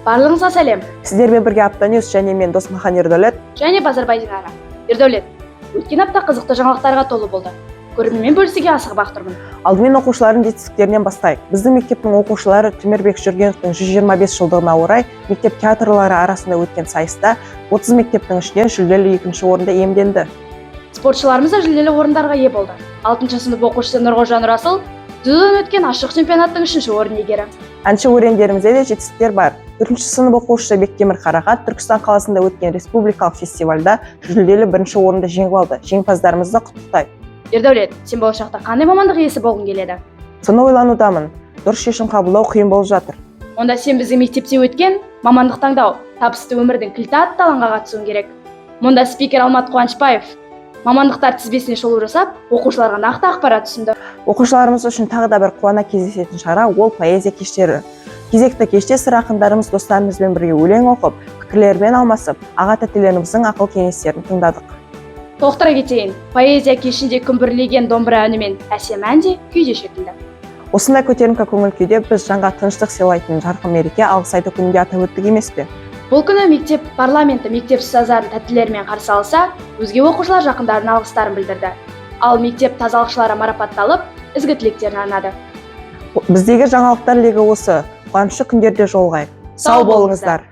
Барлығыңызға сәлем. Сіздермен бірге Апта Ньюс және мен Досмахан Ердәулет. Және Базарбай Динара. Ердәулет, өткен апта қызықты жаңалықтарға толы болды. Көрерменмен бөлісуге асығып тұрмын. Алдымен оқушылардың жетістіктерінен бастайық. Біздің мектептің оқушылары Темірбек Жүргеновтің 125 жылдығына орай мектеп театрлары арасында өткен сайыста 30 мектептің ішінен жүлделі 2-ші орынды иемденді. Спортшыларымыз да жүлделі орындарға ие болды. 6-шы сынып оқушысы Нұрғожан Расыл дзюдодан өткен ашық чемпионаттың 3-ші орын иегері. Әнші өрендерімізде де жетістіктер бар. 4-ші сынып оқушысы Бектемір Қарағат Түркістан қаласында өткен республикалық фестивальда жүлделі 1-ші орынды жеңіп алды. Жеңімпаздарымызды құттықтайық. Ердәулет, сен болашақта қандай мамандық иесі болғың келеді? Соны ойланудамын. Дұрыс шешім қабылдау қиын болып жатыр. Онда сен біздің мектепте өткен мамандық таңдау, табысты өмірдің кілті атты алаңға қатысуың керек. Мұнда спикер Алмат Қуанышбаев мамандықтар тізбесіне шолу жасап, оқушыларға нақты ақпарат ұсынды. Оқушыларымыз үшін тағы да бір қуана кездесетін шара ол поэзия кештері. Кезекті кеште сыр ақындарымыз достарымызбен бірге өлең оқып, пікірлермен алмасып, аға тәтелеріміздің ақыл кеңестерін тыңдадық. Тоқтыра кетейін, поэзия кешінде күмбірлеген домбыра үнімен әсем әнде күйде шертілді. Осындай көтеріңкі көңіл күйде біз жанға тыныштық сыйлайтын жарқын мереке алғыс айту күнінде атап өттік емес пе? Бұл күні мектеп парламенті мектеп ұстаздарын тәттілермен қарсы алса, өзге оқушылар жақындарына алғыстарын білдірді. Ал мектеп тазалықшылары марапатталып, ізгі тілектерін арнады. Біздегі жаңалықтар легі осы. Қуанышты күндерде жолығайық. Сау болыңыздар.